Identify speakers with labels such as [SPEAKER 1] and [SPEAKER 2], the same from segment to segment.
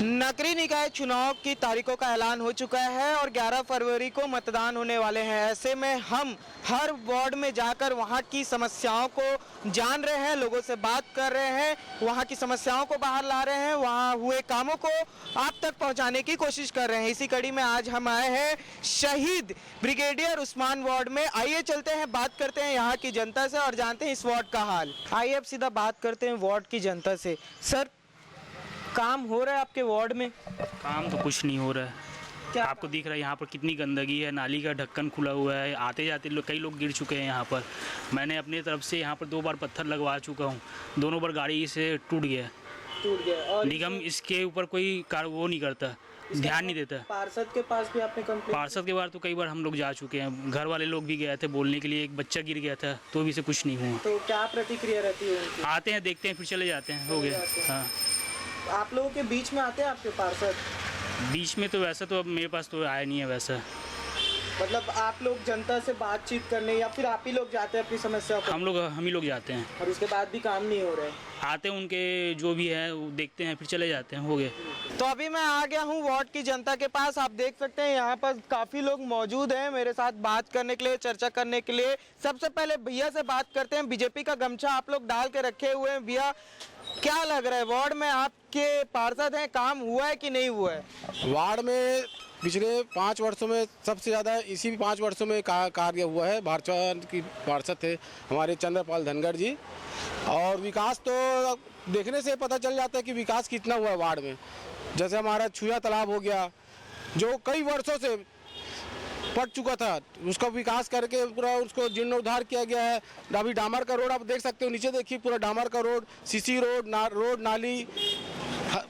[SPEAKER 1] नगरीय निकाय चुनाव की तारीखों का ऐलान हो चुका है और 11 फरवरी को मतदान होने वाले हैं। ऐसे में हम हर वार्ड में जाकर वहां की समस्याओं को जान रहे हैं, लोगों से बात कर रहे हैं, वहां की समस्याओं को बाहर ला रहे हैं, वहां हुए कामों को आप तक पहुंचाने की कोशिश कर रहे हैं। इसी कड़ी में आज हम आए हैं शहीद ब्रिगेडियर उस्मान वार्ड में। आइए चलते हैं, बात करते हैं यहाँ की जनता से और जानते हैं इस वार्ड का हाल। आइए अब सीधा बात करते हैं वार्ड की जनता से। सर, काम हो रहा है आपके वार्ड में?
[SPEAKER 2] काम तो कुछ नहीं हो रहा है।
[SPEAKER 1] क्या
[SPEAKER 2] आपको दिख रहा है यहाँ पर कितनी गंदगी है, नाली का ढक्कन खुला हुआ है, आते जाते कई लोग गिर चुके हैं यहाँ पर। मैंने अपनी तरफ से यहाँ पर 2 बार पत्थर लगवा चुका हूँ, दोनों बार गाड़ी से टूट गया।
[SPEAKER 1] और
[SPEAKER 2] निगम इसके ऊपर कोई वो नहीं करता, ध्यान नहीं देता।
[SPEAKER 1] पार्षद के पास भी आपने कंप्लेंट?
[SPEAKER 2] पार्षद के बार तो कई बार हम लोग जा चुके हैं, घर वाले लोग भी गए थे बोलने के लिए, एक बच्चा गिर गया था तो भी से कुछ नहीं हुआ।
[SPEAKER 1] तो क्या प्रतिक्रिया रहती है उनकी?
[SPEAKER 2] आते हैं, देखते हैं, फिर चले जाते हैं, हो गया। हाँ,
[SPEAKER 1] आप लोगों के बीच में आते हैं आपके पार्षद?
[SPEAKER 2] बीच में तो वैसा तो अब मेरे पास तो आया नहीं है वैसा।
[SPEAKER 1] मतलब आप लोग जनता से बातचीत करने या फिर आप ही लोग जाते हैं अपनी समस्या को?
[SPEAKER 2] हम ही लोग जाते हैं
[SPEAKER 1] और उसके बाद भी काम नहीं हो रहा है?
[SPEAKER 2] आते हैं, उनके जो भी है वो देखते हैं, फिर चले जाते हैं, हो गए।
[SPEAKER 1] तो अभी मैं आ गया हूँ वार्ड की जनता के पास। आप देख सकते हैं यहाँ पर काफ़ी लोग मौजूद हैं मेरे साथ बात करने के लिए, चर्चा करने के लिए। सबसे पहले भैया से बात करते हैं। बीजेपी का गमछा आप लोग डाल के रखे हुए हैं। भैया, क्या लग रहा है वार्ड में आपके पार्षद हैं, काम हुआ है कि नहीं हुआ है?
[SPEAKER 3] वार्ड में पिछले 5 वर्षों में सबसे ज़्यादा इसी 5 वर्षों में कार्य हुआ है। भाजपा की पार्षद थे हमारे चंद्रपाल धनखड़ जी, और विकास तो देखने से पता चल जाता है कि विकास कितना हुआ है वार्ड में। जैसे हमारा छुया तालाब हो गया, जो कई वर्षों से पट चुका था, उसका विकास करके पूरा उसको जीर्णोद्धार किया गया है। अभी डामर का रोड आप देख सकते हो, नीचे देखिए पूरा डामर का रोड, सीसी रोड, रोड नाली,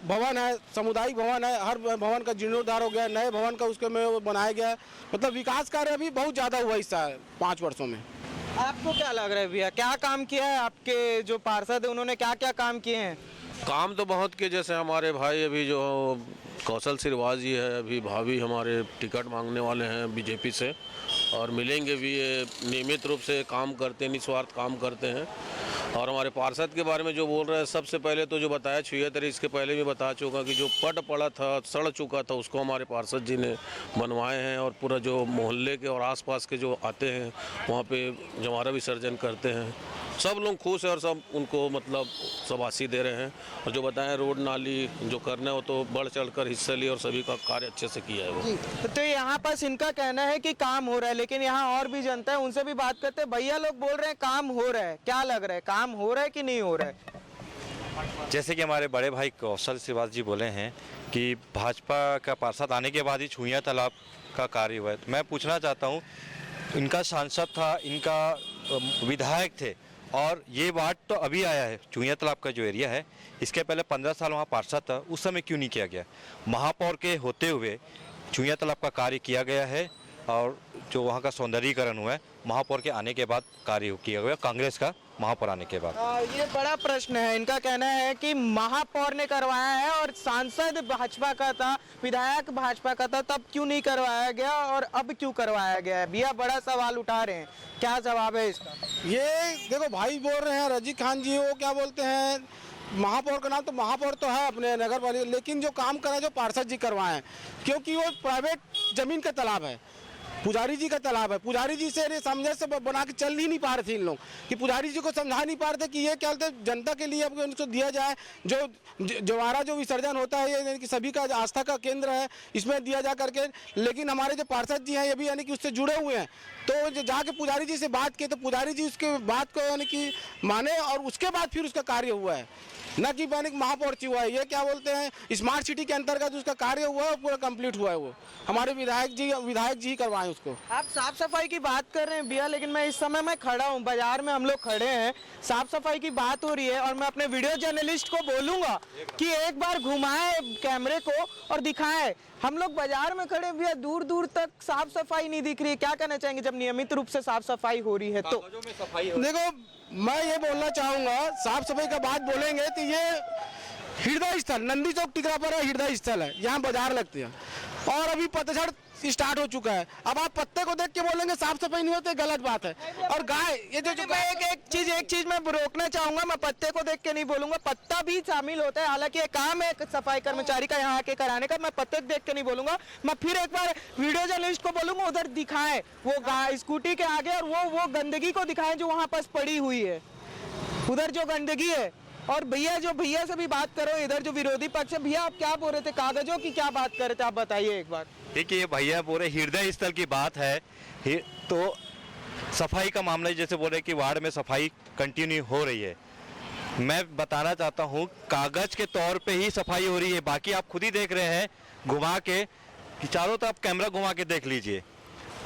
[SPEAKER 3] भवन है, सामुदायिक भवन है, हर भवन का जीर्णोद्धार हो गया, नए भवन का उसके में बनाया गया है। मतलब विकास कार्य अभी बहुत ज़्यादा हुआ इस 5 वर्षों में।
[SPEAKER 1] आपको क्या लग रहा है भैया, क्या काम किया है आपके जो पार्षद है, उन्होंने क्या क्या काम किए हैं?
[SPEAKER 4] काम तो बहुत किए। जैसे हमारे भाई अभी जो कौशल सिरवाज जी है, अभी भाभी हमारे टिकट मांगने वाले हैं बीजेपी से और मिलेंगे भी। ये नियमित रूप से काम करते हैं, निस्वार्थ काम करते हैं। और हमारे पार्षद के बारे में जो बोल रहे हैं, सबसे पहले तो जो बताया 76 इसके पहले भी बता चुका कि जो पट पड़ा था, सड़ चुका था, उसको हमारे पार्षद जी ने बनवाए हैं। और पूरा जो मोहल्ले के और आसपास के जो आते हैं वहाँ पे जमारा विसर्जन करते हैं। सब लोग खुश हैं और सब उनको मतलब शाबाशी दे रहे हैं। और जो बताएं रोड नाली जो करना हो तो बढ़ चढ़कर हिस्सा लिए और सभी का कार्य अच्छे से किया है वो।
[SPEAKER 1] तो यहाँ पर इनका कहना है कि काम हो रहा है, लेकिन यहाँ और भी जनता है, उनसे भी बात करते हैं। भैया लोग बोल रहे हैं काम हो रहा है, क्या लग रहा है, काम हो रहा है कि नहीं हो रहा है?
[SPEAKER 5] जैसे कि हमारे बड़े भाई कौशल सिरवाज जी बोले हैं कि भाजपा का पार्षद आने के बाद ही छुइया तालाब का कार्य हुआ है। तो मैं पूछना चाहता हूँ, इनका सांसद था, इनका विधायक थे, और ये वार्ड तो अभी आया है, छुइया तालाब का जो एरिया है, इसके पहले 15 साल वहाँ पार्षद था, उस समय क्यों नहीं किया गया? महापौर के होते हुए छुइया तालाब का कार्य किया गया है और जो वहाँ का सौंदर्यीकरण हुआ है महापौर के आने के बाद कार्य किया गया, कांग्रेस का महापौर आने के बाद।
[SPEAKER 1] ये बड़ा प्रश्न है। इनका कहना है कि महापौर ने करवाया है और सांसद भाजपा का था, विधायक भाजपा का था, तब क्यों नहीं करवाया गया और अब क्यों करवाया गया है? भैया बड़ा सवाल उठा रहे हैं, क्या जवाब है इसका?
[SPEAKER 3] ये देखो भाई बोल रहे हैं रजी खान जी, वो क्या बोलते हैं, महापौर का नाम तो महापौर तो है अपने नगर पालिका, लेकिन जो काम करा जो पार्षद जी करवाए हैं, क्योंकि वो प्राइवेट जमीन का तालाब है, पुजारी जी का तालाब है। पुजारी जी से समझे से बना के चल ही नहीं पा रहे थे इन लोग, कि पुजारी जी को समझा नहीं पा रहे थे कि ये क्या बोलते जनता के लिए अब उनको दिया जाए। जो जवारा जो विसर्जन होता है, ये यानी कि सभी का आस्था का केंद्र है, इसमें दिया जा करके। लेकिन हमारे जो पार्षद जी हैं ये भी यानी कि उससे जुड़े हुए हैं, तो जाके पुजारी जी से बात की तो पुजारी जी उसके बात को यानी कि माने और उसके बाद फिर उसका कार्य हुआ है, न कि यानी महापौर जी हुआ है। ये क्या बोलते हैं स्मार्ट सिटी के अंतर्गत उसका कार्य हुआ है, पूरा कंप्लीट हुआ है। वो हमारे विधायक जी ही करवाएं उसको।
[SPEAKER 1] आप साफ सफाई की बात कर रहे हैं भैया, लेकिन मैं इस समय मैं खड़ा हूँ बाजार में, हम लोग खड़े हैं, साफ सफाई की बात हो रही है और मैं अपने वीडियो जर्नलिस्ट को बोलूंगा कि एक बार घुमाए कैमरे को और दिखाएं। हम लोग बाजार में खड़े भैया, दूर दूर तक साफ सफाई नहीं दिख रही है। क्या कहना चाहेंगे जब नियमित रूप से साफ सफाई हो रही है तो?
[SPEAKER 3] देखो मैं ये बोलना चाहूँगा, साफ सफाई का बात बोलेंगे तो ये हृदय स्थल नंदी चौक टिकरा पर है, हृदय स्थल है, यहाँ बाजार लगते हैं। और अभी पतझड़ स्टार्ट हो चुका है। अब आप पत्ते को देख के बोलेंगे साफ सफाई नहीं होती, गलत बात है। और गाय ये जो
[SPEAKER 1] मैं एक चीज मैं रोकना चाहूंगा, मैं पत्ते को देख के नहीं बोलूंगा, पत्ता भी शामिल होता है। हालांकि ये काम है सफाई कर्मचारी का यहाँ के कराने का, मैं पत्ते देख के नहीं बोलूंगा। मैं फिर एक बार वीडियो जर्नलिस्ट को बोलूंगा उधर दिखाएं वो गाय स्कूटी के आगे, और वो गंदगी को दिखाएं जो वहां पर पड़ी हुई है, उधर जो गंदगी है। और भैया से भी बात करो, इधर जो विरोधी पक्ष है, भैया आप क्या बोल रहे थे, कागजों की क्या बात कर रहे थे, आप बताइए एक बार।
[SPEAKER 5] देखिए भैया पूरे हृदय स्थल की बात है। तो सफाई का मामला जैसे बोल रहे कि वार्ड में सफाई कंटिन्यू हो रही है, मैं बताना चाहता हूँ कागज के तौर पे ही सफाई हो रही है। बाकी आप खुद ही देख रहे हैं घुमा के कि चारों तरफ कैमरा घुमा के देख लीजिए,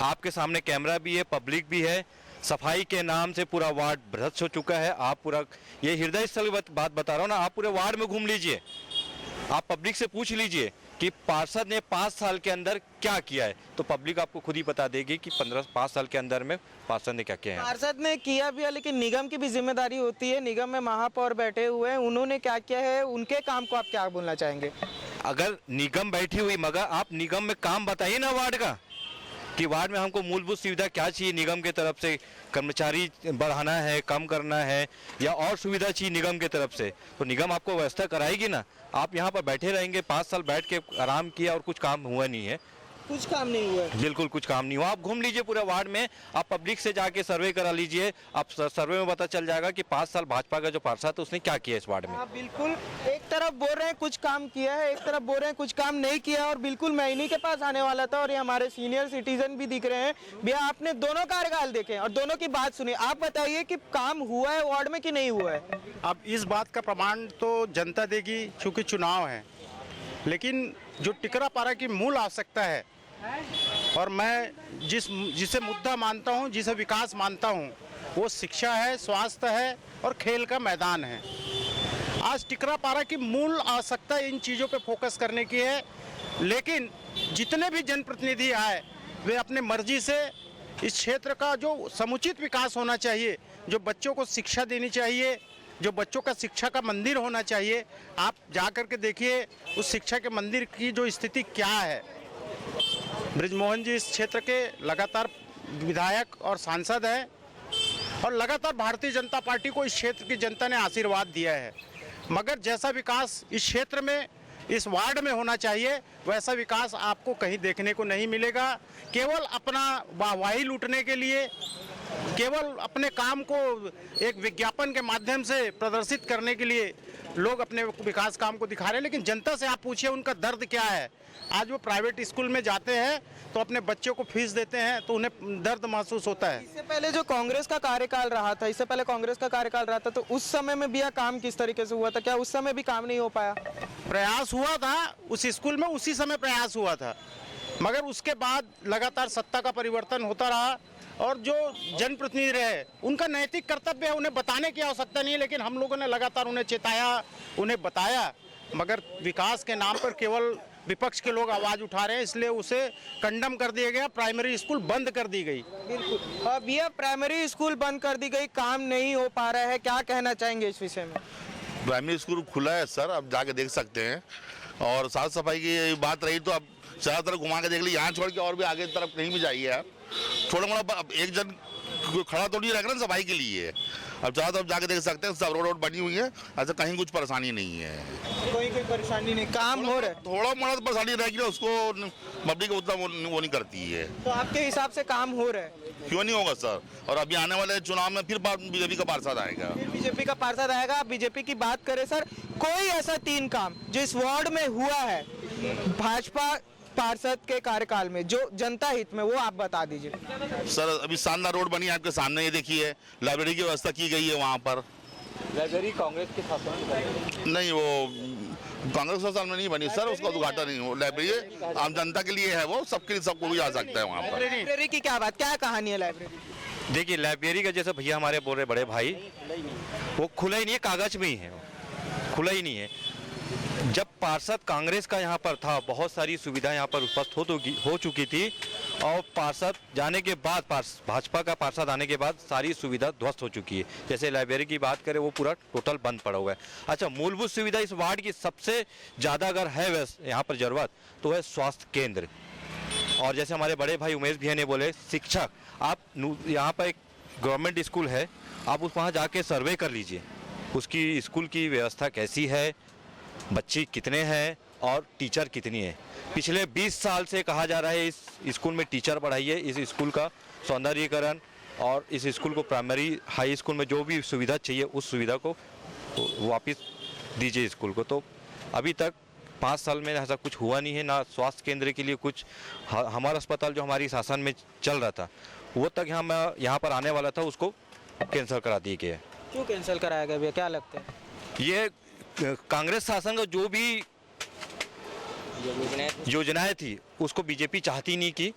[SPEAKER 5] आपके सामने कैमरा भी है, पब्लिक भी है। सफाई के नाम से पूरा वार्ड भ्रष्ट हो चुका है। आप पूरा ये हृदय स्थल की बात बता रहा हूँ ना, आप पूरे वार्ड में घूम लीजिए, आप पब्लिक से पूछ लीजिए कि पार्षद ने 5 साल के अंदर क्या किया है, तो पब्लिक आपको खुद ही बता देगी कि 5 साल के अंदर में पार्षद ने क्या किया है।
[SPEAKER 1] पार्षद ने किया भी है, लेकिन निगम की भी जिम्मेदारी होती है। निगम में महापौर बैठे हुए हैं, उन्होंने क्या किया है, उनके काम को आप क्या बोलना चाहेंगे?
[SPEAKER 5] अगर निगम बैठी हुई, मगर आप निगम में काम बताइए ना वार्ड का, कि वार्ड में हमको मूलभूत सुविधा क्या चाहिए निगम के तरफ से, कर्मचारी बढ़ाना है, कम करना है, या और सुविधा चाहिए निगम के तरफ से, तो निगम आपको व्यवस्था कराएगी ना। आप यहाँ पर बैठे रहेंगे, 5 साल बैठ के आराम किया और कुछ काम हुआ नहीं है,
[SPEAKER 1] कुछ काम नहीं हुआ है,
[SPEAKER 5] बिल्कुल कुछ काम नहीं हुआ। आप घूम लीजिए पूरे वार्ड में, आप पब्लिक से जाके सर्वे करा लीजिए, आप सर्वे में पता चल जाएगा कि 5 साल भाजपा का जो पार्षद है उसने क्या किया इस वार्ड में।
[SPEAKER 1] हाँ बिल्कुल, एक तरफ बोल रहे हैं कुछ काम किया है, एक तरफ बोल रहे हैं कुछ काम नहीं किया। और बिल्कुल मैं इन्हीं के पास आने वाला था, और ये हमारे सीनियर सिटीजन भी दिख रहे हैं। भैया आपने दोनों कार्यकाल देखे और दोनों की बात सुनी, आप बताइए कि काम हुआ है वार्ड में कि नहीं हुआ है?
[SPEAKER 6] अब इस बात का प्रमाण तो जनता देगी, क्योंकि चुनाव है। लेकिन जो टिकरापारा की मूल आवश्यकता है, और मैं जिसे मुद्दा मानता हूं, जिसे विकास मानता हूं, वो शिक्षा है, स्वास्थ्य है और खेल का मैदान है। आज टिकरापारा की मूल आवश्यकता इन चीज़ों पे फोकस करने की है। लेकिन जितने भी जनप्रतिनिधि आए, वे अपने मर्जी से इस क्षेत्र का जो समुचित विकास होना चाहिए, जो बच्चों को शिक्षा देनी चाहिए, जो बच्चों का शिक्षा का मंदिर होना चाहिए, आप जा कर के देखिए उस शिक्षा के मंदिर की जो स्थिति क्या है। बृजमोहन जी इस क्षेत्र के लगातार विधायक और सांसद हैं, और लगातार भारतीय जनता पार्टी को इस क्षेत्र की जनता ने आशीर्वाद दिया है। मगर जैसा विकास इस क्षेत्र में, इस वार्ड में होना चाहिए, वैसा विकास आपको कहीं देखने को नहीं मिलेगा। केवल अपना वाहवाही लूटने के लिए, केवल अपने काम को एक विज्ञापन के माध्यम से प्रदर्शित करने के लिए लोग अपने विकास काम को दिखा रहे हैं। लेकिन जनता से आप पूछिए उनका दर्द क्या है। आज वो प्राइवेट स्कूल में जाते हैं तो अपने बच्चों को फीस देते हैं, तो उन्हें दर्द महसूस होता है।
[SPEAKER 1] इससे पहले जो कांग्रेस का कार्यकाल रहा था, तो उस समय में भी यह काम किस तरीके से हुआ था? क्या उस समय भी काम नहीं हो पाया?
[SPEAKER 6] प्रयास हुआ था उस स्कूल में, उसी समय प्रयास हुआ था, मगर उसके बाद लगातार सत्ता का परिवर्तन होता रहा, और जो जनप्रतिनिधि रहे उनका नैतिक कर्तव्य है, उन्हें बताने की आवश्यकता नहीं है। लेकिन हम लोगों ने लगातार उन्हें चेताया, उन्हें बताया, मगर विकास के नाम पर केवल विपक्ष के लोग आवाज उठा रहे हैं, इसलिए उसे कंडम कर दिया गया, प्राइमरी स्कूल बंद कर दी गई।
[SPEAKER 1] बिल्कुल, अब यह प्राइमरी स्कूल बंद कर दी गई, काम नहीं हो पा रहा है, क्या कहना चाहेंगे इस विषय में?
[SPEAKER 7] प्राइमरी स्कूल खुला है सर, आप जाके देख सकते हैं। और साफ सफाई की बात रही तो अब चारों तरफ घुमा के देख ली, यहाँ छोड़ के और भी आगे तरफ कहीं भी जाइए आप, थोड़ा मोड़ा एक जन खड़ा तो नहीं रहेगा ना सफाई के लिए। अब चारों तरफ जाके देख सकते हैं, सब रोड बनी हुई है, ऐसा कहीं कुछ परेशानी नहीं है,
[SPEAKER 1] कोई परेशानी नहीं, काम हो रहा है।
[SPEAKER 7] थोड़ा मोड़ा तो परेशानी रहेगी, उसको पब्लिक उतना वो नहीं करती है।
[SPEAKER 1] तो आपके हिसाब से काम हो रहा है?
[SPEAKER 7] क्यों नहीं होगा सर, और अभी आने वाले चुनाव में फिर बीजेपी का पार्षद आएगा,
[SPEAKER 1] बीजेपी का पार्षद आएगा। आप बीजेपी की बात करें सर, कोई ऐसा 3 काम जो इस वार्ड में हुआ है भाजपा पार्षद के कार्यकाल में, जो जनता हित में, वो आप बता दीजिए।
[SPEAKER 7] सर अभी शानदार रोड बनी है आपके सामने, ये देखिए, लाइब्रेरी की व्यवस्था की गई है वहाँ पर।
[SPEAKER 5] लाइब्रेरी कांग्रेस के शासन
[SPEAKER 7] नहीं, वो कांग्रेस शासन में नहीं बनी सर, उसका उद्घाटन नहीं हो। लाइब्रेरी आम जनता के लिए है, वो सबके लिए, सबको भी जा सकता है वहाँ पर।
[SPEAKER 1] लाइब्रेरी की क्या बात, क्या कहानी है लाइब्रेरी?
[SPEAKER 5] देखिए लाइब्रेरी का जैसे भैया हमारे बोल रहे बड़े भाई, वो खुला ही नहीं है, कागज में ही है, खुला ही नहीं है। जब पार्षद कांग्रेस का यहाँ पर था, बहुत सारी सुविधा यहाँ पर उपस्थित हो चुकी थी, और पार्षद जाने के बाद, भाजपा का पार्षद आने के बाद सारी सुविधा ध्वस्त हो चुकी है। जैसे लाइब्रेरी की बात करें, वो पूरा टोटल बंद पड़ा हुआ है। अच्छा, मूलभूत सुविधा इस वार्ड की सबसे ज़्यादा अगर है यहाँ पर जरूरत, तो है स्वास्थ्य केंद्र। और जैसे हमारे बड़े भाई उमेश भैया ने बोले, शिक्षक, आप यहाँ पर एक गवर्नमेंट स्कूल है, आप उस वहाँ जाके सर्वे कर लीजिए, उसकी स्कूल की व्यवस्था कैसी है, बच्चे कितने हैं और टीचर कितनी है। पिछले 20 साल से कहा जा रहा है इस स्कूल में टीचर बढ़ाइए, इस स्कूल का सौंदर्यीकरण और इस स्कूल को प्राइमरी हाई स्कूल में जो भी सुविधा चाहिए उस सुविधा को वापस दीजिए स्कूल को। तो अभी तक 5 साल में ऐसा कुछ हुआ नहीं है, ना स्वास्थ्य केंद्र के लिए कुछ। हमारा अस्पताल जो हमारी शासन में चल रहा था वो तक यहाँ पर आने वाला था, उसको कैंसिल करा दिया गया।
[SPEAKER 1] क्यों कैंसिल कराया गया भैया, क्या लगता है?
[SPEAKER 5] ये कांग्रेस शासन का जो भी योजनाएं थी उसको बीजेपी चाहती नहीं कि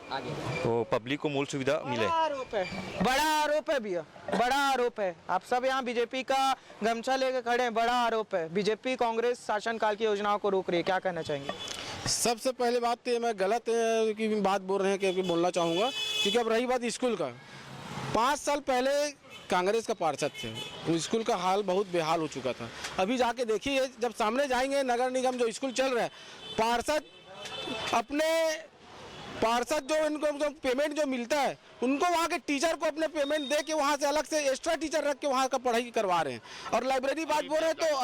[SPEAKER 5] तो पब्लिक को मूल सुविधा मिले।
[SPEAKER 1] बड़ा आरोप है भैया, बड़ा आरोप है। आप सब यहाँ बीजेपी का गमछा लेके खड़े हैं, बड़ा आरोप है। बीजेपी कांग्रेस शासनकाल की योजनाओं को रोक रही है, क्या कहना चाहेंगे?
[SPEAKER 3] सबसे पहले बात तो ये मैं गलत की बात बोल रहे हैं क्योंकि बोलना चाहूँगा, क्योंकि अब रही बात स्कूल का, 5 साल पहले कांग्रेस का पार्षद थे, वो स्कूल का हाल बहुत बेहाल हो चुका था। अभी जाके देखिए, जब सामने जाएंगे नगर निगम जो स्कूल चल रहा है, पार्षद जो इनको जो पेमेंट जो मिलता है उनको वहाँ के टीचर को अपने पेमेंट दे के वहाँ से अलग से एक्स्ट्रा टीचर रख के वहाँ का पढ़ाई करवा रहे हैं। और लाइब्रेरी बात बोल रहे हैं तो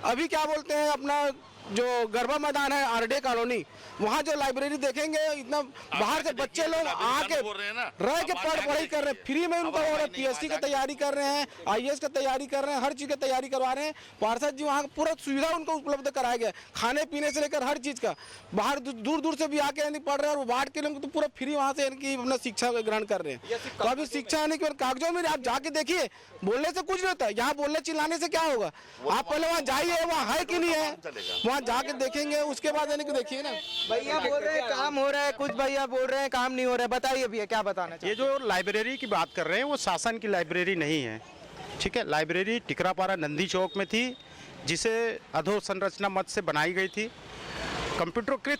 [SPEAKER 3] अभी क्या बोलते हैं, अपना जो गरबा मैदान है आरडे कॉलोनी, वहाँ जो लाइब्रेरी देखेंगे, इतना बाहर से बच्चे लोग आके रह के पढ़ाई कर रहे हैं, फ्री में उनको हो रहा है। पीएससी की तैयारी कर रहे हैं, आईएएस की तैयारी कर रहे हैं, हर चीज़ की तैयारी करवा रहे हैं। पार्षद जी वहाँ पूरा सुविधा उनको उपलब्ध कराया गया, खाने पीने से लेकर हर चीज़ का। बाहर दूर दूर से भी आके यानी पढ़ रहे हैं और वार्ड के लोग तो पूरा फ्री वहाँ से यानी अपना शिक्षा ग्रहण कर रहे हैं। तो अभी शिक्षा यानी कि कागजों में आप जाके देखिए, बोलने से कुछ नहीं होता है, यहाँ बोलने चिल्लाने से क्या होगा। आप पहले वहाँ जाइए, वहाँ है कि नहीं है, वहाँ जाके देखेंगे, उसके बाद यानी कि देखिए ना।
[SPEAKER 1] भैया बोल रहे हैं काम हो रहा है, कुछ भैया बोल रहे हैं काम नहीं हो रहा है, बताइए भैया क्या बताना चाहिए?
[SPEAKER 6] ये जो लाइब्रेरी की बात कर रहे हैं वो शासन की लाइब्रेरी नहीं है, ठीक है। लाइब्रेरी टिकरापारा नंदी चौक में थी, जिसे अधोसंरचना मत से बनाई गई थी। कंप्यूटरकृत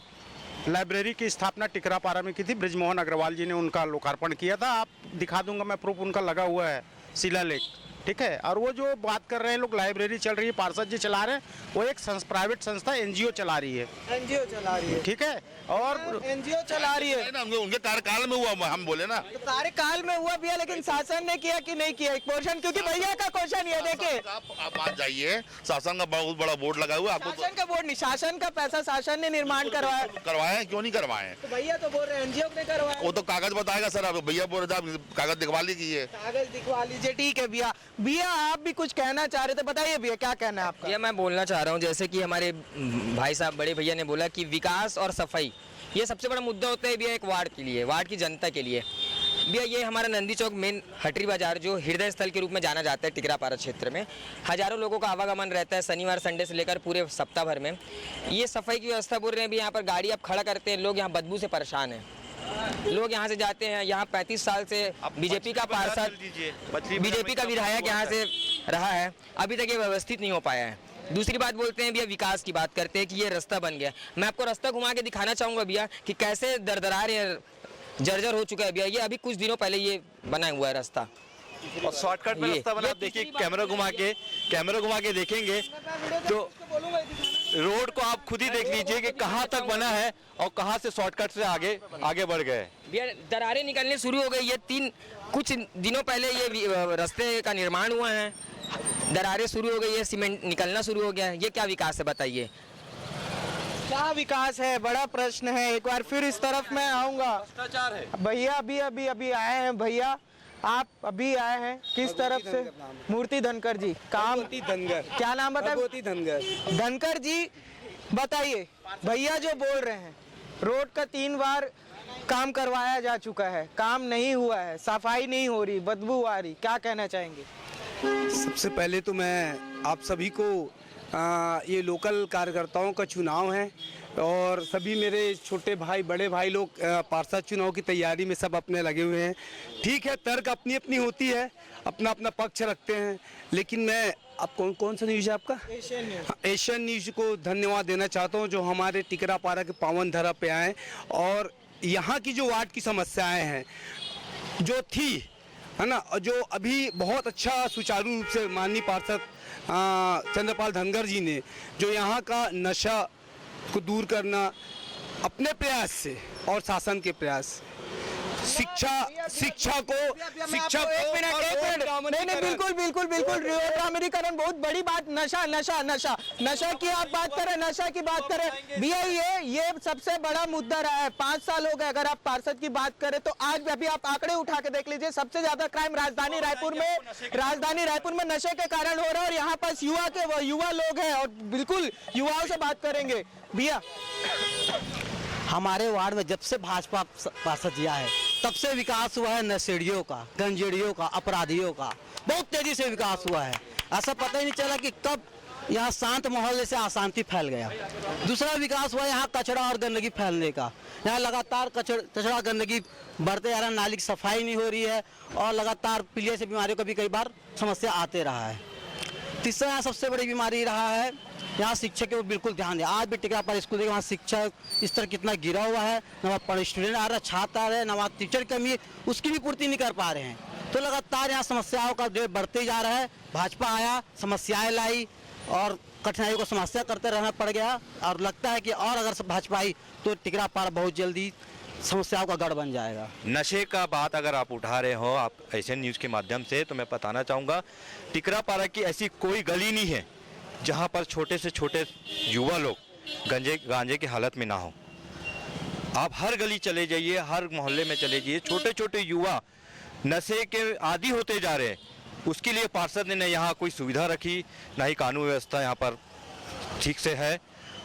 [SPEAKER 6] लाइब्रेरी की स्थापना टिकरापारा में की थी, ब्रिजमोहन अग्रवाल जी ने उनका लोकार्पण किया था। आप दिखा दूंगा मैं, प्रूफ उनका लगा हुआ है, शिलालेख, ठीक है। और वो जो बात कर रहे हैं लोग, लाइब्रेरी चल रही है, पार्षद जी चला रहे हैं, वो एक प्राइवेट संस्था एनजीओ चला रही है,
[SPEAKER 1] एनजीओ चला रही है,
[SPEAKER 6] ठीक है। और
[SPEAKER 1] एनजीओ चला रही है,
[SPEAKER 7] उनके कार्यकाल में हुआ, हम बोले ना
[SPEAKER 1] तो कार्यकाल में हुआ भैया, लेकिन शासन ने किया कि नहीं किया? एक क्वेश्चन, क्योंकि भैया का क्वेश्चन ये देखिए,
[SPEAKER 7] आप आज जाइए, शासन का बहुत बड़ा बोर्ड लगा हुआ है, आपको
[SPEAKER 1] शासन का बोर्ड नहीं, शासन का पैसा शासन ने निर्माण करवाया।
[SPEAKER 7] करवाए, क्यों नहीं करवाए?
[SPEAKER 1] तो भैया तो बोल रहे हैं एनजीओ ने करवाया।
[SPEAKER 7] वो तो कागज बताएगा सर, आप भैया बोल रहे थे कागज दिखवा लीजिए,
[SPEAKER 1] कागज दिखवा लीजिए, ठीक है भैया। भैया आप भी कुछ कहना चाह रहे थे, बताइए भैया क्या कहना है आपका?
[SPEAKER 8] ये मैं बोलना चाह रहा हूँ, जैसे कि हमारे भाई साहब बड़े भैया ने बोला कि विकास और सफाई ये सबसे बड़ा मुद्दा होता है भैया एक वार्ड के लिए, वार्ड की जनता के लिए। भैया ये हमारा नंदी चौक मेन हटरी बाजार जो हृदय स्थल के रूप में जाना जाता है टिकरापारा क्षेत्र में, हजारों लोगों का आवागमन रहता है शनिवार संडे से लेकर पूरे सप्ताह भर में। ये सफाई की व्यवस्था बोल रहे हैं भी, यहाँ पर गाड़ी आप खड़ा करते हैं, लोग यहाँ बदबू से परेशान हैं, लोग यहाँ से जाते हैं। यहाँ 35 साल से बीजेपी का पार्षद, बीजेपी का विधायक यहाँ से रहा है, अभी तक ये व्यवस्थित नहीं हो पाया है। दूसरी बात बोलते हैं भैया, विकास की बात करते हैं कि ये रास्ता बन गया। मैं आपको रास्ता घुमा के दिखाना चाहूँगा भैया कि कैसे दरदरार जर्जर हो चुका है भैया। ये अभी कुछ दिनों पहले ये बना हुआ है रास्ता,
[SPEAKER 5] और शॉर्टकट में रास्ता बना। आप देखिए, कैमरा घुमा के देखेंगे तो रोड को आप खुद ही देख लीजिए कि कहाँ तक बना है और कहाँ से शॉर्टकट से आगे बढ़ गए।
[SPEAKER 8] भैया दरारें निकलने शुरू हो गई। ये कुछ दिनों पहले ये रास्ते का निर्माण हुआ है, दरारें शुरू हो गई है, सीमेंट निकलना शुरू हो गया है। ये क्या विकास है बताइए?
[SPEAKER 1] क्या विकास है, बड़ा प्रश्न है। एक बार फिर इस तरफ मैं आऊँगा।
[SPEAKER 5] भ्रष्टाचार है
[SPEAKER 1] भैया अभी आए हैं, भैया आप अभी आए हैं किस तरफ से? मूर्ति धनकर जी, काम
[SPEAKER 9] धनगर,
[SPEAKER 1] क्या नाम बताए?
[SPEAKER 9] भगवती धनगर।
[SPEAKER 1] धनकर जी बताइए, भैया जो बोल रहे हैं रोड का 3 बार काम करवाया जा चुका है, काम नहीं हुआ है, सफाई नहीं हो रही, बदबू आ रही, क्या कहना चाहेंगे?
[SPEAKER 9] सबसे पहले तो मैं आप सभी को ये लोकल कार्यकर्ताओं का चुनाव है और सभी मेरे छोटे भाई बड़े भाई लोग पार्षद चुनाव की तैयारी में सब अपने लगे हुए हैं। ठीक है, तर्क अपनी अपनी होती है, अपना अपना पक्ष रखते हैं, लेकिन मैं आप कौन सा न्यूज़ है आपका? एशियन न्यूज़ को धन्यवाद देना चाहता हूँ जो हमारे टिकरापारा के पावन धरा पे आए और यहाँ की जो वार्ड की समस्याएँ हैं जो थी है ना, जो अभी बहुत अच्छा सुचारू रूप से माननीय पार्षद चंद्रपाल धनगर जी ने जो यहाँ का नशा को दूर करना, अपने प्रयास से और शासन के प्रयास से शिक्षा को
[SPEAKER 1] एक मिनट नहीं बिल्कुल बिल्कुल बिल्कुल ग्रामीणीकरण बहुत बड़ी बात। नशा नशा नशा नशा की आप बात करें, नशा की बात करें भैया, ये सबसे बड़ा मुद्दा रहा है। 5 साल हो गए। अगर आप पार्षद की बात करें तो आज भी अभी आप आंकड़े उठा के देख लीजिए, सबसे ज्यादा क्राइम राजधानी रायपुर में नशे के कारण हो रहा है। और यहाँ पास युवा लोग हैं और बिल्कुल युवाओं से बात करेंगे। भैया
[SPEAKER 10] हमारे वार्ड में जब से भाजपा पार्षद जिया है तब से विकास हुआ है। नशेड़ियों का, गंजेड़ियों का, अपराधियों का बहुत तेजी से विकास हुआ है। ऐसा पता ही नहीं चला कि कब यहाँ शांत माहौल से अशांति फैल गया। दूसरा विकास हुआ यहाँ कचरा और गंदगी फैलने का। यहाँ लगातार कचरा गंदगी बढ़ते जा रहा है, नाली की सफाई नहीं हो रही है और लगातार पीलिया से बीमारियों का भी कई बार समस्या आते रहा है। तीसरा यहाँ सबसे बड़ी बीमारी रहा है, यहाँ शिक्षा के ऊपर बिल्कुल ध्यान दिया। आज भी टिकरापारा स्कूल देखिए, वहाँ शिक्षा इस तरह कितना गिरा हुआ है। न वहाँ स्टूडेंट आ रहा है, छात्र आ रहे हैं, न वहाँ टीचर कमी है, उसकी भी पूर्ति नहीं कर पा रहे हैं। तो लगातार यहाँ समस्याओं का जो बढ़ते जा रहा है। भाजपा आया, समस्याएं लाई और कठिनाइयों को समस्या करते रहना पड़ गया। और लगता है कि और अगर भाजपा आई तो टिकरापारा बहुत जल्दी समस्याओं का गढ़ बन जाएगा।
[SPEAKER 5] नशे का बात अगर आप उठा रहे हो आप एशियन न्यूज़ के माध्यम से, तो मैं बताना चाहूँगा टिकरापारा की ऐसी कोई गली नहीं है जहाँ पर छोटे से छोटे युवा लोग गांजे की हालत में ना हो। आप हर गली चले जाइए, हर मोहल्ले में चले जाइए, छोटे छोटे युवा नशे के आदी होते जा रहे हैं। उसके लिए पार्षद ने न यहाँ कोई सुविधा रखी, ना ही कानून व्यवस्था यहाँ पर ठीक से है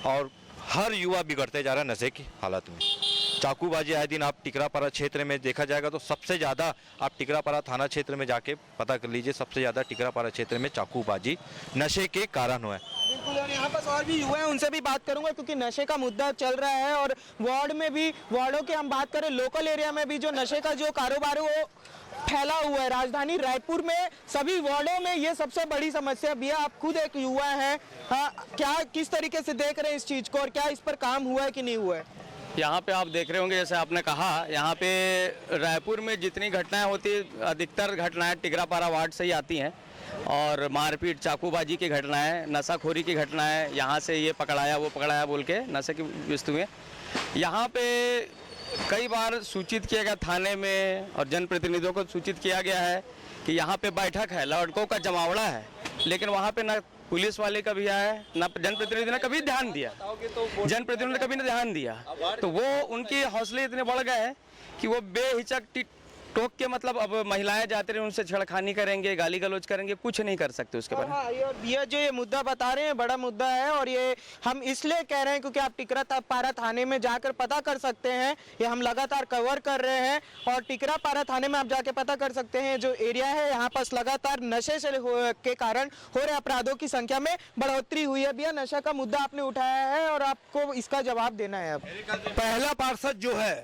[SPEAKER 5] और हर युवा बिगड़ते जा रहा है नशे की हालत में। चाकूबाजी आए दिन आप टिकरापारा क्षेत्र में देखा जाएगा तो सबसे ज़्यादा आप टिकरापारा थाना क्षेत्र में जाके पता कर लीजिए, सबसे ज़्यादा टिकरापारा क्षेत्र में चाकूबाजी नशे के कारण हुआ है।
[SPEAKER 1] बिल्कुल। और यहाँ पर और भी युवा हैं, उनसे भी बात करूंगा क्योंकि नशे का मुद्दा चल रहा है। और वार्ड में भी, वार्डों के हम बात करें, लोकल एरिया में भी जो नशे का जो कारोबार है वो फैला हुआ है। राजधानी रायपुर में सभी वार्डों में ये सबसे बड़ी समस्या। भैया आप खुद एक युवा हैं, हाँ, क्या किस तरीके से देख रहे हैं इस चीज को और क्या इस पर काम हुआ है कि नहीं हुआ है?
[SPEAKER 11] यहाँ पे आप देख रहे होंगे, जैसे आपने कहा, यहाँ पे रायपुर में जितनी घटनाएं होती अधिकतर घटनाएं टिकरापारा वार्ड से ही आती हैं। और मारपीट, चाकूबाजी की घटनाएं, नशाखोरी की घटनाएं, यहाँ से ये पकड़ाया वो पकड़ाया बोल के नशे की वस्तुएं यहाँ पे कई बार सूचित किया गया थाने में और जनप्रतिनिधियों को सूचित किया गया है कि यहाँ पे बैठक है, लड़कों का जमावड़ा है, लेकिन वहाँ पे न पुलिस वाले कभी आए, न जनप्रतिनिधि ने कभी ध्यान दिया, जनप्रतिनिधि ने कभी नहीं ध्यान दिया। तो वो उनके हौसले इतने बढ़ गए हैं कि वो बेहिचक टोक के, मतलब अब महिलाएं जाते रहे उनसे छेड़खानी करेंगे, गाली गलौज करेंगे, कुछ नहीं कर सकते उसके बारे में।
[SPEAKER 1] ये जो ये मुद्दा बता रहे हैं बड़ा मुद्दा है और ये हम इसलिए कह रहे हैं क्योंकि आप टिकरापारा थाने में जाकर पता कर सकते हैं। ये हम लगातार कवर कर रहे हैं और टिकरापारा थाने में आप जाके पता कर सकते हैं। जो एरिया है यहाँ पास लगातार नशे से के कारण हो रहे अपराधों की संख्या में बढ़ोतरी हुई है। भैया नशा का मुद्दा आपने उठाया है और आपको इसका जवाब देना है। अब
[SPEAKER 9] पहला पार्षद जो है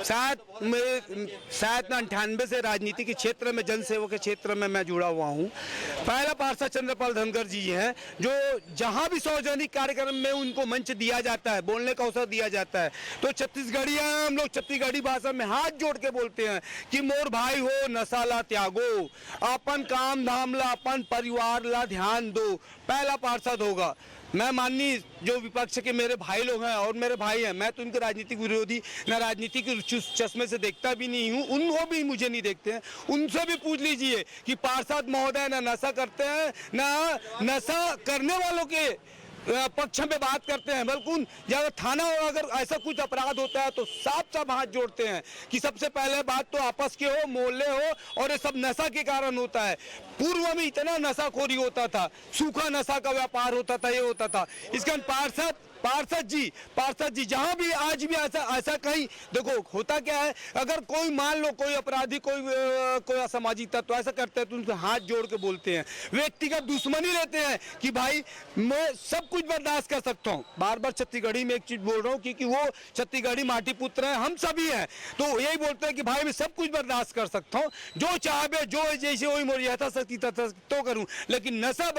[SPEAKER 9] शायद 98 से राजनीति के क्षेत्र में, जनसेवा के क्षेत्र में मैं जुड़ा हुआ हूँ। पहला पार्षद चंद्रपाल धनगर जी हैं, जो जहाँ भी सार्वजनिक कार्यक्रम में उनको मंच दिया जाता है, बोलने का अवसर दिया जाता है, तो छत्तीसगढ़ी हम लोग छत्तीसगढ़ी भाषा में हाथ जोड़ के बोलते हैं कि मोर भाई हो नशा ला त्यागो, अपन काम धाम ला, अपन परिवार ला ध्यान दो। पहला पार्षद होगा। मैं माननीय जो विपक्ष के मेरे भाई लोग हैं और मेरे भाई हैं, मैं तो उनके राजनीतिक विरोधी न राजनीति के चश्मे से देखता भी नहीं हूँ, उनको भी मुझे नहीं देखते हैं। उनसे भी पूछ लीजिए कि पार्षद महोदय ना नशा करते हैं, ना नशा करने वालों के पक्ष में बात करते हैं, बल्कि जब थाना अगर ऐसा कुछ अपराध होता है तो साफ साफ हाथ जोड़ते हैं कि सबसे पहले बात तो आपस के हो, मोहल्ले हो, और ये सब नशा के कारण होता है। पूर्व में इतना नशाखोरी होता था, सूखा नशा का व्यापार होता था, ये होता था। इसका पार्षद जी जहाँ भी आज भी ऐसा कहीं देखो होता क्या है, अगर कोई मान लो कोई अपराधी कोई असामाजिक तत्व ऐसा करते हैं तो उनसे हाथ जोड़ के बोलते हैं, व्यक्तिगत दुश्मनी रहते हैं कि भाई मैं सब कुछ बर्दाश्त कर सकता हूँ। बार बार छत्तीसगढ़ी में एक चीज बोल रहा हूँ क्योंकि वो छत्तीसगढ़ी माटी पुत्र हैं, हम सभी हैं, तो यही बोलते हैं कि भाई मैं सब कुछ बर्दाश्त कर सकता हूँ, जो चाहे जो जैसे वही मोरी यथाशक्ति तो करूँ, लेकिन नशा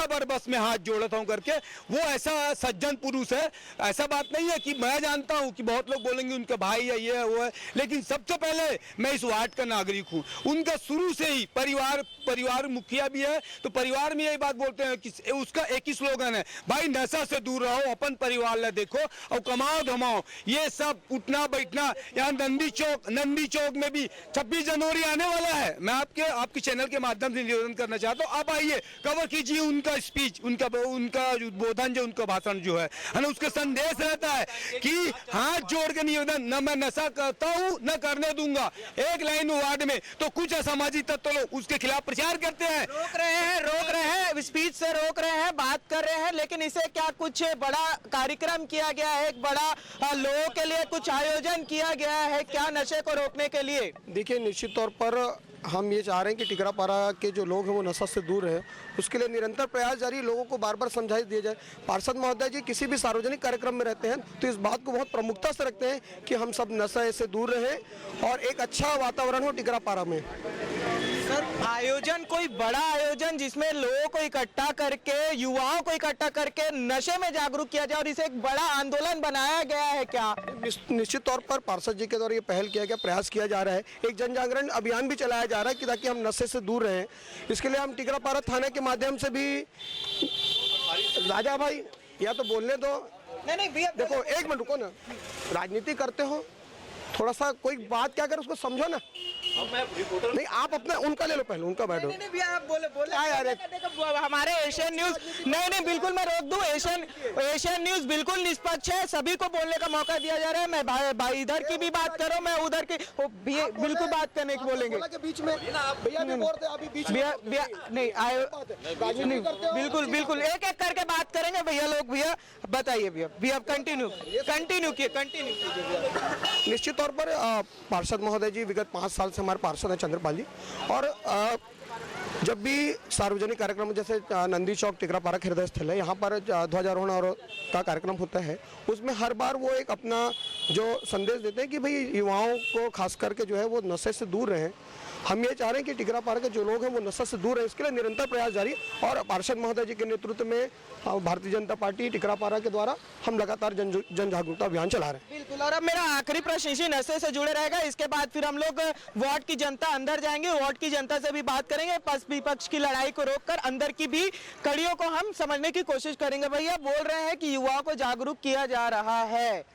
[SPEAKER 9] पर बस में हाथ जोड़ता हूँ करके वो ऐसा सज्जन शुरू से। ऐसा बात नहीं है कि मैं जानता हूँ कि बहुत लोग बोलेंगे उनका भाई है, ये है, वो है, लेकिन सबसे पहले मैं इस वार्ड का नागरिक हूँ। उनका शुरू से ही परिवार मुखिया भी है, तो परिवार में यही बात बोलते हैं कि उसका एक ही स्लोगन है, भाई नशा से दूर रहो, अपन परिवार ला देखो और कमाओ धमाओ। ये सब उठना बैठना, यहाँ नंदी चौक में भी 26 जनवरी आने वाला है। मैं आपके चैनल के माध्यम से निवेदन करना चाहता हूँ, आप आइए, कवर कीजिए उनका स्पीच, उनका उद्बोधन जो, उनका भाषण जो है ना, उसका संदेश रहता है कि हाथ जोड़ के निवेदन, न मैं नशा करता हूँ न करने दूंगा। एक लाइन वार्ड में तो कुछ असामाजिक तत्व लोग उसके खिलाफ प्रचार करते हैं,
[SPEAKER 1] रोक रहे हैं, स्पीच से रोक रहे हैं, बात कर रहे हैं, लेकिन इसे क्या कुछ बड़ा कार्यक्रम किया गया है, एक बड़ा लोगों के लिए कुछ आयोजन किया गया है क्या नशे को रोकने के लिए?
[SPEAKER 3] देखिए, निश्चित तौर पर हम ये चाह रहे हैं कि टिकरापारा के जो लोग हैं वो नशा से दूर रहे, उसके लिए निरंतर प्रयास जारी, लोगों को बार बार समझाई दिया जाए। पार्षद महोदय जी किसी भी सार्वजनिक कार्यक्रम में रहते हैं तो इस बात को बहुत प्रमुखता से रखते हैं कि हम सब नशे से दूर रहें और एक अच्छा वातावरण हो टिकरापारा में।
[SPEAKER 1] सर, आयोजन कोई बड़ा आयोजन जिसमें लोगों को इकट्ठा करके, युवाओं को इकट्ठा करके नशे में जागरूक किया जाए और इसे एक बड़ा आंदोलन बनाया गया है क्या?
[SPEAKER 3] निश्चित तौर पर पार्षद जी के द्वारा ये पहल किया गया, प्रयास किया जा रहा है, एक जन जागरण अभियान भी चलाया जा रहा है कि ताकि हम नशे से दूर रहें। इसके लिए हम टिकरापारा थाने के माध्यम से भी, राजा भाई या तो बोलने दो,
[SPEAKER 1] नहीं भैया
[SPEAKER 3] देखो एक मिनट रुको ना, राजनीति करते हो, थोड़ा सा कोई बात क्या कर उसको समझो ना। नहीं, आप अपना उनका ले लो, पहले उनका बैठो।
[SPEAKER 1] नहीं भैया आप बोले
[SPEAKER 3] यार,
[SPEAKER 1] देखो हमारे एशियन न्यूज, नहीं बिल्कुल मैं रोक दूं, एशियन न्यूज बिल्कुल निष्पक्ष है, सभी को बोलने का मौका दिया जा रहा है। मैं भाई इधर की भी बात करो, मैं उधर की बिल्कुल बात करने की बोलेंगे
[SPEAKER 3] बीच में भैया भी बोलते अभी बीच में
[SPEAKER 1] नहीं बिल्कुल एक करके बात करेंगे भैया लोग। भैया बताइए भैया कंटिन्यू कीजिए।
[SPEAKER 3] निश्चित तौर पर पार्षद महोदय जी विगत 5 साल से हमारे पार्षद हैं चंद्रपाल जी, और जब भी सार्वजनिक कार्यक्रम जैसे नंदी चौक टिकरापारा हृदय स्थल है, यहाँ पर ध्वजारोहण और का कार्यक्रम होता है, उसमें हर बार वो एक अपना जो संदेश देते हैं कि भाई युवाओं को खास करके जो है वो नशे से दूर रहें। हम ये चाह रहे हैं कि टिकरापारा के जो लोग हैं वो नशा से दूर है, इसके लिए निरंतर प्रयास जारी, और पार्षद महोदय जी के नेतृत्व में भारतीय जनता पार्टी टिकरापारा के द्वारा हम लगातार जन जागरूकता अभियान चला रहे हैं।
[SPEAKER 1] बिल्कुल, और अब मेरा आखिरी प्रश्न इसी नशे से जुड़े रहेगा, इसके बाद फिर हम लोग वार्ड की जनता अंदर जाएंगे, वार्ड की जनता से भी बात करेंगे, पक्ष विपक्ष की लड़ाई को रोककर अंदर की भी कड़ियों को हम समझने की कोशिश करेंगे। भैया बोल रहे हैं कि युवाओं को जागरूक किया जा रहा है,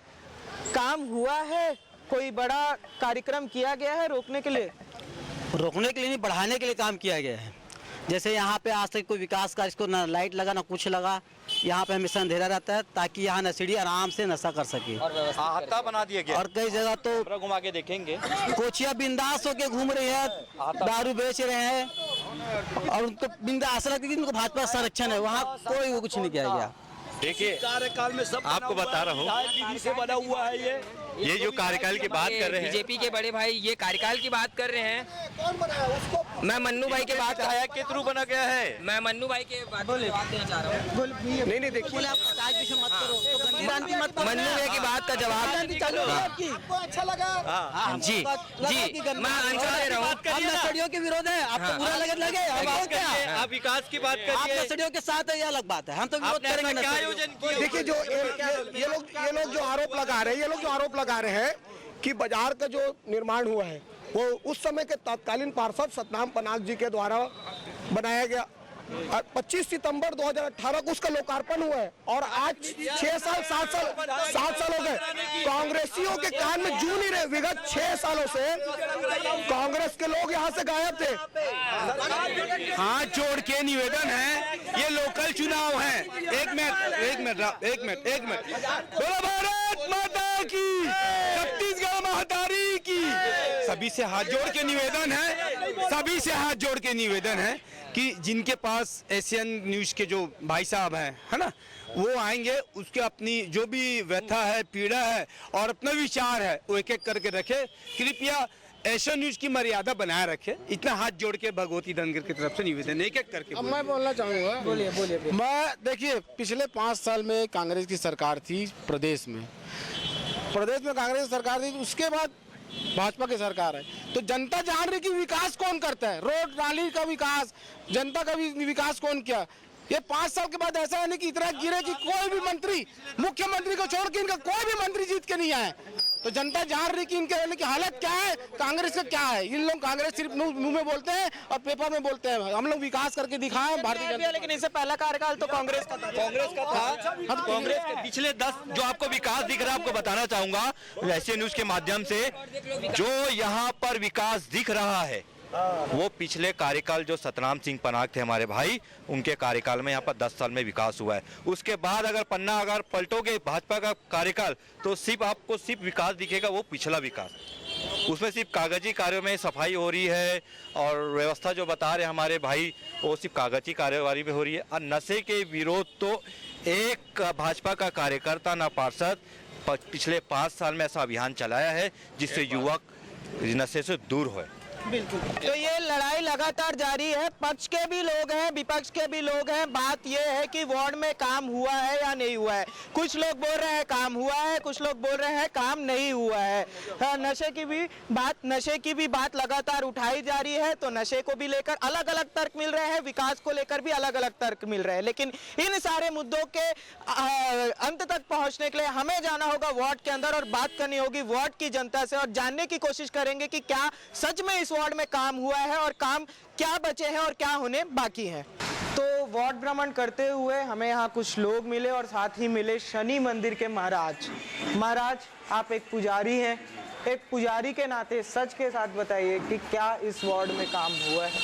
[SPEAKER 1] काम हुआ है, कोई बड़ा कार्यक्रम किया गया है रोकने के लिए?
[SPEAKER 10] रोकने के लिए नहीं, बढ़ाने के लिए काम किया गया है। जैसे यहाँ पे आज तक कोई विकास का इसको ना लाइट लगा ना कुछ लगा, यहाँ पे हमेशा अंधेरा रहता है ताकि यहाँ नशेड़ी आराम से नशा कर सके,
[SPEAKER 5] आहता बना दिया गया।
[SPEAKER 10] और कई जगह तो
[SPEAKER 5] घुमा के देखेंगे,
[SPEAKER 10] कोचिया बिंदास होके घूम रही है, दारू बेच रहे हैं और उनको बिंदास लगती है कि उनको भाजपा संरक्षण है, वहाँ कोई वो कुछ नहीं किया गया।
[SPEAKER 5] देखिए
[SPEAKER 11] कार्यकाल में सब
[SPEAKER 5] आपको बता रहा हूँ,
[SPEAKER 11] से बना हुआ है
[SPEAKER 5] ये जो कार्यकाल की बात कर रहे हैं,
[SPEAKER 8] बीजेपी के बड़े भाई ये कार्यकाल की बात कर रहे हैं।
[SPEAKER 3] कौन बनाया उसको?
[SPEAKER 8] मैं मन्नू भाई के बात
[SPEAKER 5] विधायक के थ्रू बना गया है।
[SPEAKER 8] मैं मन्नू भाई के बात देना चाह रहा हूँ।
[SPEAKER 3] नहीं देखिए,
[SPEAKER 8] मन्नू भाई की बात का जवाब
[SPEAKER 3] आपको अच्छा लगा?
[SPEAKER 8] जी मैं आंसर दे रहा हूँ।
[SPEAKER 10] हम नशेड़ियों के विरोध है, आपको बुरा लगे
[SPEAKER 5] आप विकास की बात
[SPEAKER 10] आप
[SPEAKER 5] करिए।
[SPEAKER 10] नशेड़ियों के साथ है, ये अलग बात है, हम तो विरोध
[SPEAKER 5] आपने
[SPEAKER 10] करेंगे।
[SPEAKER 5] क्या आयोजन किया?
[SPEAKER 3] देखिए, जो ये लोग जो आरोप लगा रहे हैं कि बाजार का जो निर्माण हुआ है वो उस समय के तत्कालीन पार्षद सतनाम पनाग जी के द्वारा बनाया गया। 25 सितंबर 2018 को उसका लोकार्पण हुआ है और आज 7 साल हो गए। कांग्रेसियों के कान में जू नहीं रहे। विगत 6 सालों से कांग्रेस के लोग यहाँ से गायब थे।
[SPEAKER 9] हाथ जोड़ के निवेदन है, ये लोकल चुनाव है। एक मिनट बोलो भारत माता की, छत्तीसगढ़ महातारी की। सभी से हाथ जोड़ के निवेदन है कि जिनके पास एशियन न्यूज के जो भाई साहब हैं, है ना, वो आएंगे, उसके अपनी जो भी व्यथा है, पीड़ा है और अपना विचार है वो एक एक करके रखे। कृपया एशियन न्यूज की मर्यादा बनाए रखे। इतना हाथ जोड़ के भगवती धनगर की तरफ से निवेदन एक एक करके।
[SPEAKER 3] अब मैं बोलना चाहूँगा। बोलिए। मैं देखिए, पिछले 5 साल में कांग्रेस की सरकार थी प्रदेश में कांग्रेस की सरकार थी, उसके बाद भाजपा की सरकार है। तो जनता जान रही कि विकास कौन करता है, रोड नाली का विकास, जनता का विकास कौन किया। ये 5 साल के बाद ऐसा है नहीं कि इतना गिरे कि कोई भी मंत्री, मुख्यमंत्री को छोड़ के इनका कोई भी मंत्री जीत के नहीं आए। तो जनता जान रही कि इनके रहने की हालत क्या है, कांग्रेस का क्या है। इन लोग कांग्रेस सिर्फ मुंह में बोलते हैं और पेपर में बोलते हैं हम लोग विकास करके दिखाए भारतीय जनता।
[SPEAKER 1] लेकिन इससे पहला कार्यकाल तो कांग्रेस का था।
[SPEAKER 5] कांग्रेस के पिछले 10 जो आपको विकास दिख रहा है, आपको बताना चाहूंगा एशिया न्यूज के माध्यम से, जो यहाँ पर विकास दिख रहा है वो पिछले कार्यकाल जो सतनाम सिंह पनाग थे हमारे भाई, उनके कार्यकाल में यहाँ पर 10 साल में विकास हुआ है। उसके बाद अगर पन्ना अगर पलटोगे भाजपा का कार्यकाल तो सिर्फ आपको सिर्फ विकास दिखेगा, वो पिछला विकास। उसमें सिर्फ कागजी कार्यों में सफाई हो रही है और व्यवस्था जो बता रहे हमारे भाई वो सिर्फ कागजी कार्यवाही में हो रही है। और नशे के विरोध तो एक भाजपा का कार्यकर्ता न पार्षद पिछले 5 साल में ऐसा अभियान चलाया है जिससे युवक नशे से दूर होए।
[SPEAKER 1] बिल्कुल, तो ये लड़ाई लगातार जारी है। पक्ष के भी लोग हैं, विपक्ष के भी लोग हैं। बात ये है कि वार्ड में काम हुआ है या नहीं हुआ है। कुछ लोग बोल रहे हैं काम हुआ है, कुछ लोग बोल रहे हैं काम नहीं हुआ है। नशे की भी बात लगातार उठाई जा रही है। तो नशे को भी लेकर अलग अलग तर्क मिल रहे हैं, विकास को लेकर भी अलग अलग तर्क मिल रहे हैं। लेकिन इन सारे मुद्दों के अंत तक पहुंचने के लिए हमें जाना होगा वार्ड के अंदर और बात करनी होगी वार्ड की जनता से और जानने की कोशिश करेंगे कि क्या सच में वार्ड में काम हुआ है और काम क्या बचे हैं और क्या होने बाकी है। तो वार्ड भ्रमण करते हुए हमें यहाँ कुछ लोग मिले और साथ ही मिले शनि मंदिर के महाराज। आप एक पुजारी हैं, एक पुजारी के नाते सच के साथ बताइए कि क्या इस वार्ड में काम हुआ है।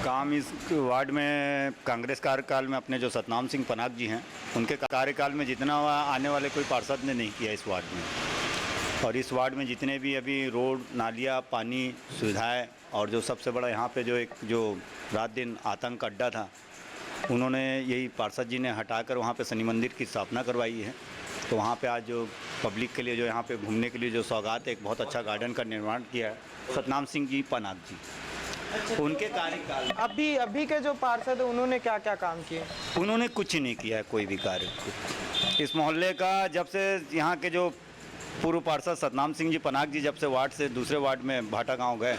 [SPEAKER 12] काम इस वार्ड में कांग्रेस कार्यकाल में अपने जो सतनाम सिंह पनाग जी हैं उनके कार्यकाल में जितना आने वाले कोई पार्षद ने नहीं किया इस वार्ड में। और इस वार्ड में जितने भी अभी रोड, नालियाँ, पानी, सुविधाएं और जो सबसे बड़ा यहाँ पे जो रात दिन आतंक अड्डा था, उन्होंने यही पार्षद जी ने हटाकर वहाँ पे शनि मंदिर की स्थापना करवाई है। तो वहाँ पे आज जो पब्लिक के लिए जो यहाँ पे घूमने के लिए जो सौगात है, एक बहुत अच्छा गार्डन का निर्माण किया है सतनाम सिंह जी पनाग जी। उनके कार्यकाल
[SPEAKER 1] अभी के जो पार्षद है उन्होंने क्या क्या काम किए?
[SPEAKER 12] उन्होंने कुछ नहीं किया है, कोई भी कार्य। इस मोहल्ले का जब से यहाँ के जो पूर्व पार्षद सतनाम सिंह जी पनाग जी जब से वार्ड से दूसरे वार्ड में भाटा गांव गए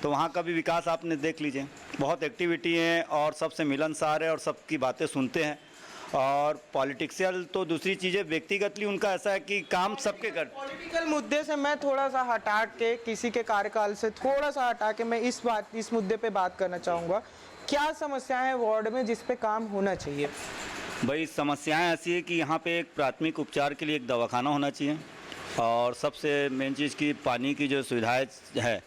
[SPEAKER 12] तो वहाँ का भी विकास आपने देख लीजिए। बहुत एक्टिविटी है और सबसे मिलनसार है और सबकी बातें सुनते हैं। और पॉलिटिक्सियल तो दूसरी चीज़ें, व्यक्तिगतली उनका ऐसा है कि काम सबके कर।
[SPEAKER 1] पॉलिटिकल मुद्दे से मैं थोड़ा सा हटा के, किसी के कार्यकाल से थोड़ा सा हटा के मैं इस मुद्दे पे बात करना चाहूँगा। क्या समस्याएं हैं वार्ड में जिस पे काम होना चाहिए?
[SPEAKER 12] भाई समस्याएँ ऐसी है कि यहाँ पे एक प्राथमिक उपचार के लिए एक दवाखाना होना चाहिए और सबसे मेन चीज़ की पानी की जो सुविधाएं है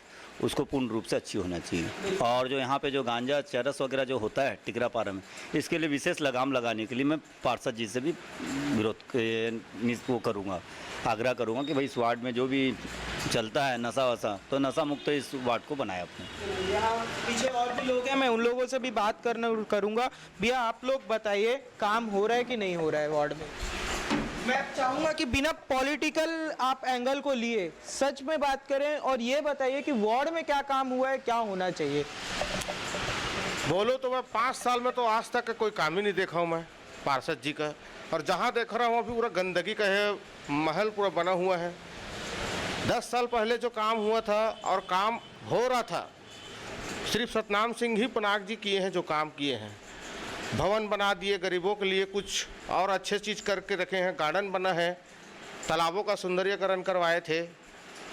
[SPEAKER 12] उसको पूर्ण रूप से अच्छी होना चाहिए। और जो यहाँ पे जो गांजा, चरस वगैरह जो होता है टिकरापारा में, इसके लिए विशेष लगाम लगाने के लिए मैं पार्षद जी से भी वो करूँगा, आग्रह करूँगा कि भाई इस वार्ड में जो भी चलता है नशा वशा, तो नशा मुक्त इस वार्ड को बनाए अपने।
[SPEAKER 1] यहाँ पीछे और भी लोग हैं, मैं उन लोगों से भी बात करूँगा। भैया आप लोग बताइए काम हो रहा है कि नहीं हो रहा है वार्ड में? मैं चाहूँगा कि बिना पॉलिटिकल आप एंगल को लिए सच में बात करें और ये बताइए कि वार्ड में क्या काम हुआ है, क्या होना चाहिए।
[SPEAKER 6] बोलो तो मैं 5 साल में तो आज तक कोई काम ही नहीं देखा हूँ मैं पार्षद जी का। और जहाँ देख रहा हूँ अभी पूरा गंदगी का है, महल पूरा बना हुआ है। 10 साल पहले जो काम हुआ था और काम हो रहा था, सिर्फ सतनाम सिंह ही पनाग जी किए हैं जो काम किए हैं। भवन बना दिए गरीबों के लिए, कुछ और अच्छे चीज़ करके रखे हैं, गार्डन बना है, तालाबों का सुंदरीकरण करवाए थे।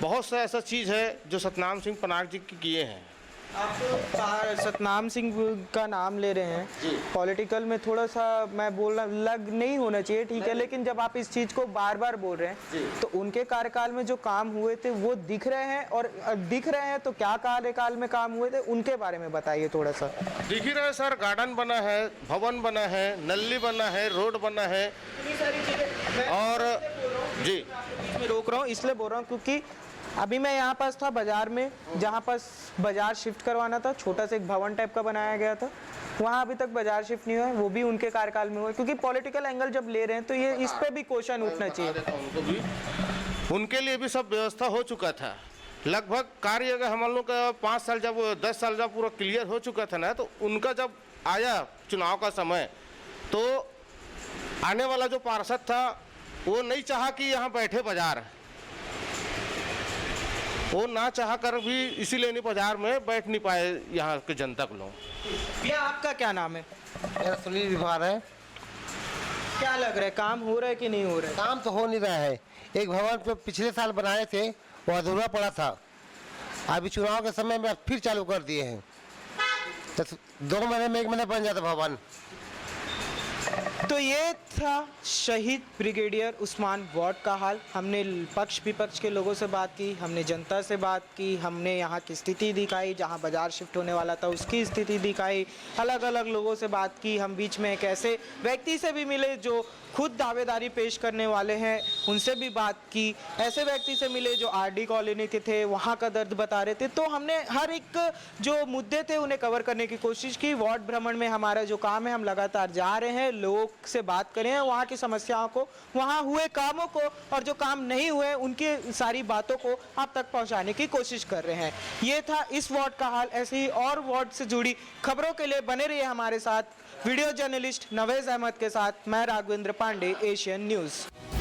[SPEAKER 6] बहुत सा ऐसा चीज़ है जो सतनाम सिंह पनाग जी किए हैं।
[SPEAKER 1] आप सतनाम सिंह का नाम ले रहे हैं, पॉलिटिकल में थोड़ा सा मैं बोलना लग नहीं होना चाहिए, ठीक है, लेकिन जब आप इस चीज़ को बार बार बोल रहे हैं तो उनके कार्यकाल में जो काम हुए थे वो दिख रहे हैं और दिख रहे हैं तो क्या कार्यकाल में काम हुए थे उनके बारे में बताइए थोड़ा सा।
[SPEAKER 6] दिख ही रहे सर, गार्डन बना है, भवन बना है, नल्ली बना है, रोड बना है। और जी
[SPEAKER 1] मैं रोक रहा हूँ इसलिए बोल रहा हूँ क्योंकि अभी मैं यहाँ पास था बाजार में, जहाँ पास बाजार शिफ्ट करवाना था, छोटा सा एक भवन टाइप का बनाया गया था, वहाँ अभी तक बाजार शिफ्ट नहीं हुआ है, वो भी उनके कार्यकाल में हुआ है। क्योंकि पॉलिटिकल एंगल जब ले रहे हैं तो ये इस पे भी क्वेश्चन उठना चाहिए।
[SPEAKER 6] उनके लिए भी सब व्यवस्था हो चुका था लगभग। कार्य अगर हम लोग का 5 साल जब 10 साल जब पूरा क्लियर हो चुका था ना, तो उनका जब आया चुनाव का समय तो आने वाला जो पार्षद था वो नहीं चाहा कि यहाँ बैठे बाजार, वो ना चाह कर भी इसीलिए नहीं बाजार में बैठ नहीं पाए यहाँ के जनता के लोग।
[SPEAKER 1] भैया आपका क्या नाम है?
[SPEAKER 13] मेरा सुनील विभार है।
[SPEAKER 1] क्या लग रहा है, काम हो रहा है कि नहीं हो रहा है?
[SPEAKER 13] काम तो हो नहीं रहा है। एक भवन जो पिछले साल बनाए थे वो अधूरा पड़ा था, अभी चुनाव के समय में फिर चालू कर दिए हैं। तो 2 महीने में 1 महीने बन जाता भवन।
[SPEAKER 1] तो ये था शहीद ब्रिगेडियर उस्मान वार्ड का हाल। हमने पक्ष विपक्ष के लोगों से बात की, हमने जनता से बात की, हमने यहाँ की स्थिति दिखाई, जहाँ बाजार शिफ्ट होने वाला था उसकी स्थिति दिखाई, अलग अलग लोगों से बात की। हम बीच में एक ऐसे व्यक्ति से भी मिले जो खुद दावेदारी पेश करने वाले हैं, उनसे भी बात की। ऐसे व्यक्ति से मिले जो आरडी कॉलोनी के थे, वहाँ का दर्द बता रहे थे। तो हमने हर एक जो मुद्दे थे उन्हें कवर करने की कोशिश की। वार्ड भ्रमण में हमारा जो काम है, हम लगातार जा रहे हैं, लोगों से बात करें, वहाँ की समस्याओं को, वहाँ हुए कामों को और जो काम नहीं हुए उनकी सारी बातों को आप तक पहुँचाने की कोशिश कर रहे हैं। ये था इस वार्ड का हाल। ऐसे ही और वार्ड से जुड़ी खबरों के लिए बने रहिए हमारे साथ। वीडियो जर्नलिस्ट नवेज अहमद के साथ मैं राघवेंद्र पांडे, एशियन न्यूज़।